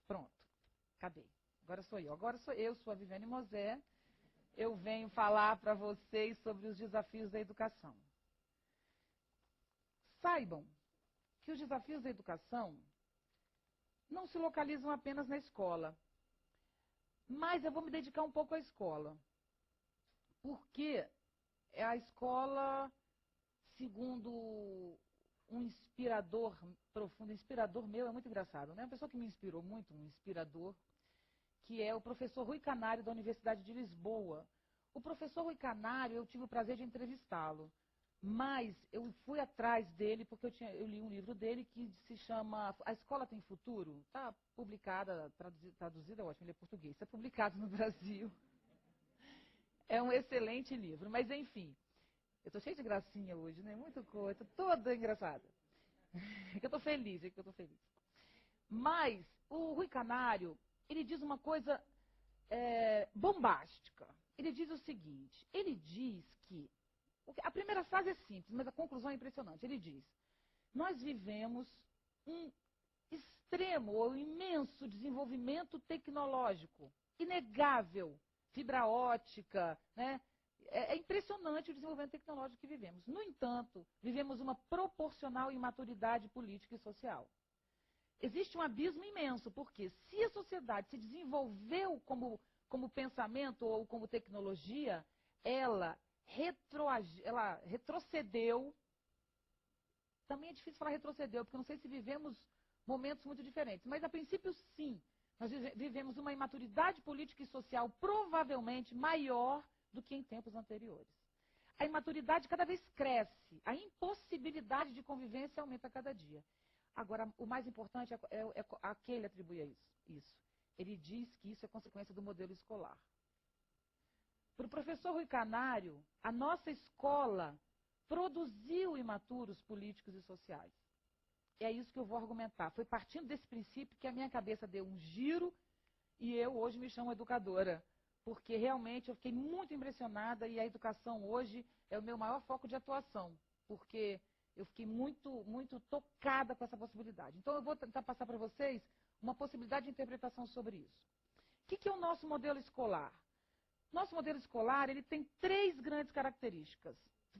Pronto, acabei. Agora sou eu, sou a Viviane Mosé. Eu venho falar para vocês sobre os desafios da educação. Saibam que os desafios da educação não se localizam apenas na escola. Mas eu vou me dedicar um pouco à escola. Porque a escola, segundo um inspirador profundo, inspirador meu, é muito engraçado, né? Uma pessoa que me inspirou muito, um inspirador, que é o professor Rui Canário, da Universidade de Lisboa. O professor Rui Canário, eu tive o prazer de entrevistá-lo, mas eu fui atrás dele porque eu li um livro dele que se chama A Escola Tem Futuro. Está publicada, traduzida, é ótimo, ele é português, está publicado no Brasil. É um excelente livro, mas enfim, eu estou cheia de gracinha hoje, né? Muita coisa, toda engraçada. É que eu estou feliz, Mas o Rui Canário, ele diz uma coisa bombástica. Ele diz o seguinte, ele diz que, a primeira frase é simples, mas a conclusão é impressionante. Ele diz, nós vivemos um extremo ou imenso desenvolvimento tecnológico, inegável, fibra ótica, né? É impressionante o desenvolvimento tecnológico que vivemos. No entanto, vivemos uma proporcional imaturidade política e social. Existe um abismo imenso, porque se a sociedade se desenvolveu como pensamento ou como tecnologia, ela retrocedeu. Também é difícil falar retrocedeu, porque eu não sei se vivemos momentos muito diferentes. Mas, a princípio, sim. Nós vivemos uma imaturidade política e social provavelmente maior do que em tempos anteriores. A imaturidade cada vez cresce. A impossibilidade de convivência aumenta a cada dia. Agora, o mais importante é a quem ele atribui isso. Ele diz que isso é consequência do modelo escolar. Para o professor Rui Canário, a nossa escola produziu imaturos políticos e sociais. É isso que eu vou argumentar. Foi partindo desse princípio que a minha cabeça deu um giro e eu hoje me chamo educadora. Porque realmente eu fiquei muito impressionada e a educação hoje é o meu maior foco de atuação. Porque eu fiquei muito tocada com essa possibilidade. Então eu vou tentar passar para vocês uma possibilidade de interpretação sobre isso. O que é o nosso modelo escolar? Nosso modelo escolar ele tem 3 grandes características,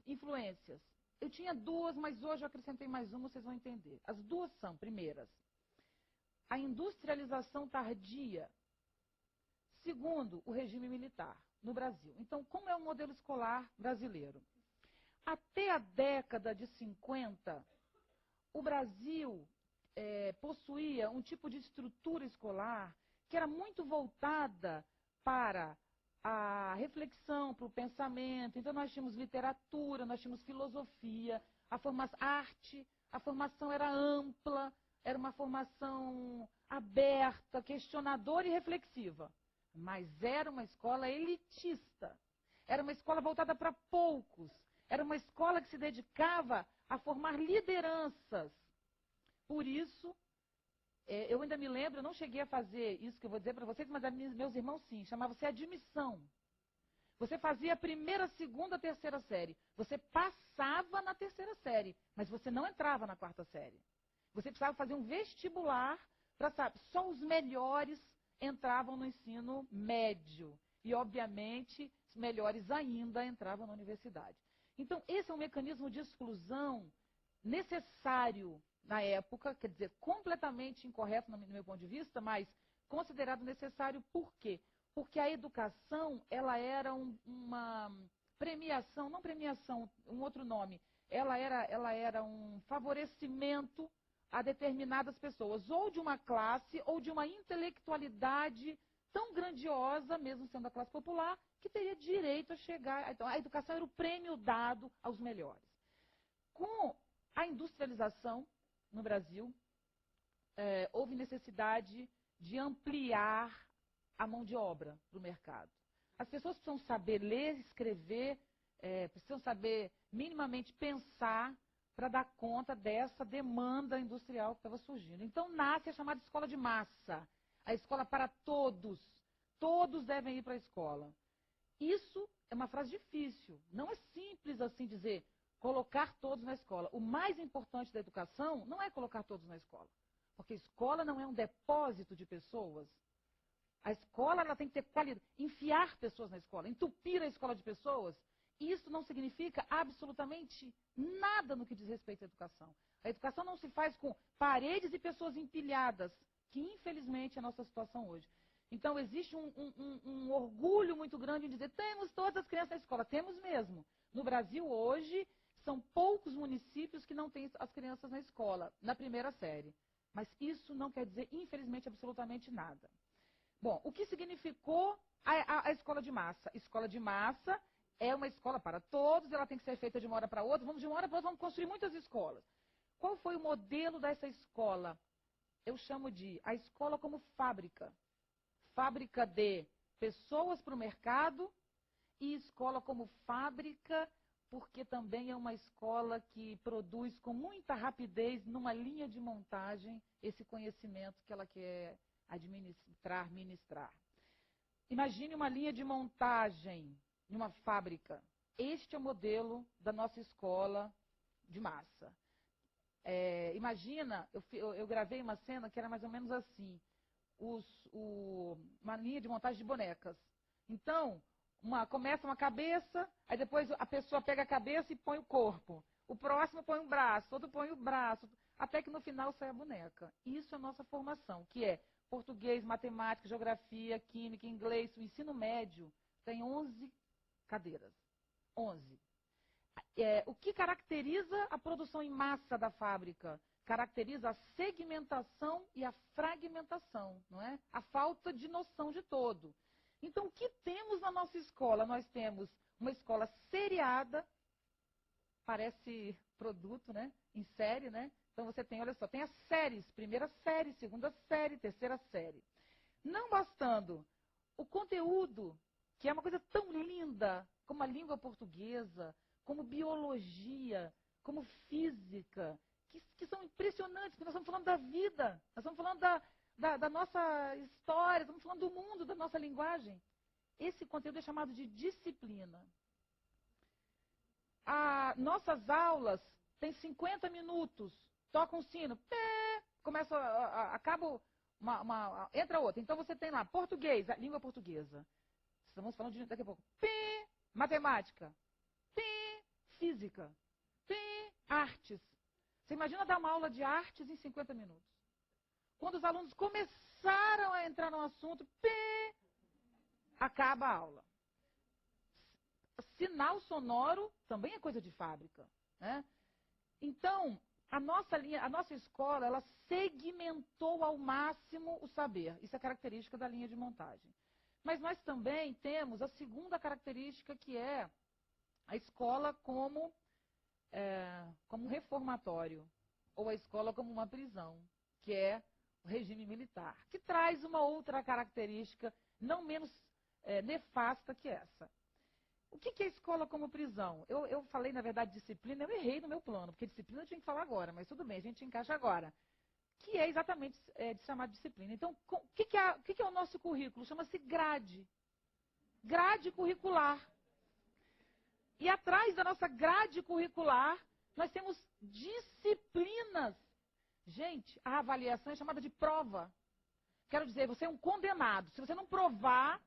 influências. Eu tinha 2, mas hoje eu acrescentei mais uma, vocês vão entender. As 2 são, primeiras, a industrialização tardia. Segundo, o regime militar no Brasil. Então, como é o modelo escolar brasileiro? Até a década de 50, o Brasil possuía um tipo de estrutura escolar que era muito voltada para a reflexão, para o pensamento. Então, nós tínhamos literatura, nós tínhamos filosofia, arte, a formação era ampla, era uma formação aberta, questionadora e reflexiva. Mas era uma escola elitista, era uma escola voltada para poucos, era uma escola que se dedicava a formar lideranças. Por isso, eu ainda me lembro, eu não cheguei a fazer isso que eu vou dizer para vocês, mas meus irmãos sim, chamava-se admissão. Você fazia a primeira, segunda, terceira série. Você passava na terceira série, mas você não entrava na 4ª série. Você precisava fazer um vestibular para saber, só os melhores entravam no ensino médio. E, obviamente, os melhores ainda entravam na universidade. Então, esse é um mecanismo de exclusão necessário na época, quer dizer, completamente incorreto no meu ponto de vista, mas considerado necessário por quê? Porque a educação, ela era uma premiação, não premiação, um outro nome, ela era um favorecimento a determinadas pessoas, ou de uma classe, ou de uma intelectualidade tão grandiosa, mesmo sendo a classe popular, que teria direito a chegar. Então, a educação era o prêmio dado aos melhores. Com a industrialização no Brasil, houve necessidade de ampliar a mão de obra do mercado. As pessoas precisam saber ler, escrever, precisam saber minimamente pensar para dar conta dessa demanda industrial que estava surgindo. Então nasce a chamada escola de massa, a escola para todos. Todos devem ir para a escola. Isso é uma frase difícil. Não é simples assim dizer colocar todos na escola. O mais importante da educação não é colocar todos na escola. Porque a escola não é um depósito de pessoas. A escola ela tem que ter qualidade, enfiar pessoas na escola, entupir a escola de pessoas. Isso não significa absolutamente nada no que diz respeito à educação. A educação não se faz com paredes e pessoas empilhadas, que infelizmente é a nossa situação hoje. Então existe um orgulho muito grande em dizer, temos todas as crianças na escola. Temos mesmo. No Brasil hoje, são poucos municípios que não têm as crianças na escola, na primeira série. Mas isso não quer dizer, infelizmente, absolutamente nada. Bom, o que significou a escola de massa? Escola de massa é uma escola para todos, ela tem que ser feita de uma hora para outra. Vamos de uma hora para outra, vamos construir muitas escolas. Qual foi o modelo dessa escola? Eu chamo de a escola como fábrica. Fábrica de pessoas para o mercado e escola como fábrica, porque também é uma escola que produz com muita rapidez, numa linha de montagem, esse conhecimento que ela quer ministrar. Imagine uma linha de montagem em uma fábrica. Este é o modelo da nossa escola de massa. Imagina, eu gravei uma cena que era mais ou menos assim, uma linha de montagem de bonecas. Então, começa uma cabeça, aí depois a pessoa pega a cabeça e põe o corpo. O próximo põe um braço, outro põe o braço, até que no final sai a boneca. Isso é a nossa formação, que é português, matemática, geografia, química, inglês. O ensino médio tem 11 cadeiras. 11. O que caracteriza a produção em massa da fábrica? Caracteriza a segmentação e a fragmentação, não é? A falta de noção de todo. Então, o que temos na nossa escola? Nós temos uma escola seriada, parece produto, né? Em série, né? Então você tem, olha só, tem as séries, primeira série, segunda série, terceira série. Não bastando o conteúdo, que é uma coisa tão linda, como a língua portuguesa, como biologia, como física, que são impressionantes, porque nós estamos falando da vida, nós estamos falando da nossa história, estamos falando do mundo, da nossa linguagem. Esse conteúdo é chamado de disciplina. Nossas aulas têm 50 minutos, toca um sino, acaba entra outra. Então você tem lá português, a língua portuguesa. Estamos falando daqui a pouco. Matemática. Física. Artes. Você imagina dar uma aula de artes em 50 minutos. Quando os alunos começaram a entrar no assunto, acaba a aula. Sinal sonoro também é coisa de fábrica, né? Então, a nossa escola, ela segmentou ao máximo o saber. Isso é característica da linha de montagem. Mas nós também temos a segunda característica, que é a escola como um reformatório, ou a escola como uma prisão, que é o regime militar, que traz uma outra característica não menos nefasta que essa. O que é escola como prisão? Eu falei, na verdade, disciplina, eu errei no meu plano, porque disciplina eu tinha que falar agora, mas tudo bem, a gente encaixa agora. Que é exatamente de chamar de disciplina. Então, o que é o nosso currículo? Chama-se grade. Grade curricular. E atrás da nossa grade curricular, nós temos disciplinas. Gente, a avaliação é chamada de prova. Quero dizer, você é um condenado. Se você não provar,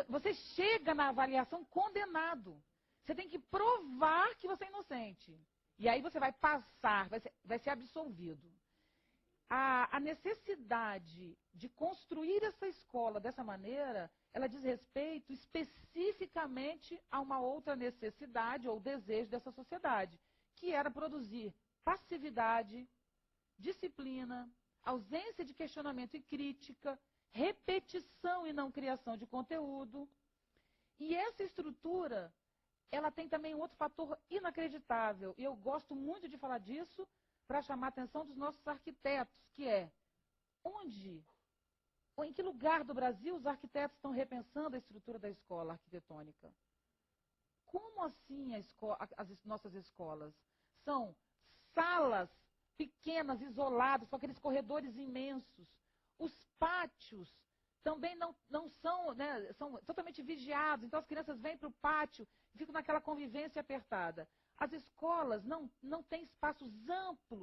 você chega na avaliação condenado. Você tem que provar que você é inocente. E aí você vai passar, vai ser absolvido. A necessidade de construir essa escola dessa maneira, ela diz respeito especificamente a uma outra necessidade ou desejo dessa sociedade, que era produzir passividade, disciplina, ausência de questionamento e crítica, repetição e não criação de conteúdo. E essa estrutura, ela tem também um outro fator inacreditável, e eu gosto muito de falar disso para chamar a atenção dos nossos arquitetos, que é onde, ou em que lugar do Brasil os arquitetos estão repensando a estrutura da escola arquitetônica? Como assim as nossas escolas? São salas pequenas, isoladas, com aqueles corredores imensos. Os pátios também não são, né, são totalmente vigiados. Então as crianças vêm para o pátio e ficam naquela convivência apertada. As escolas não têm espaços amplos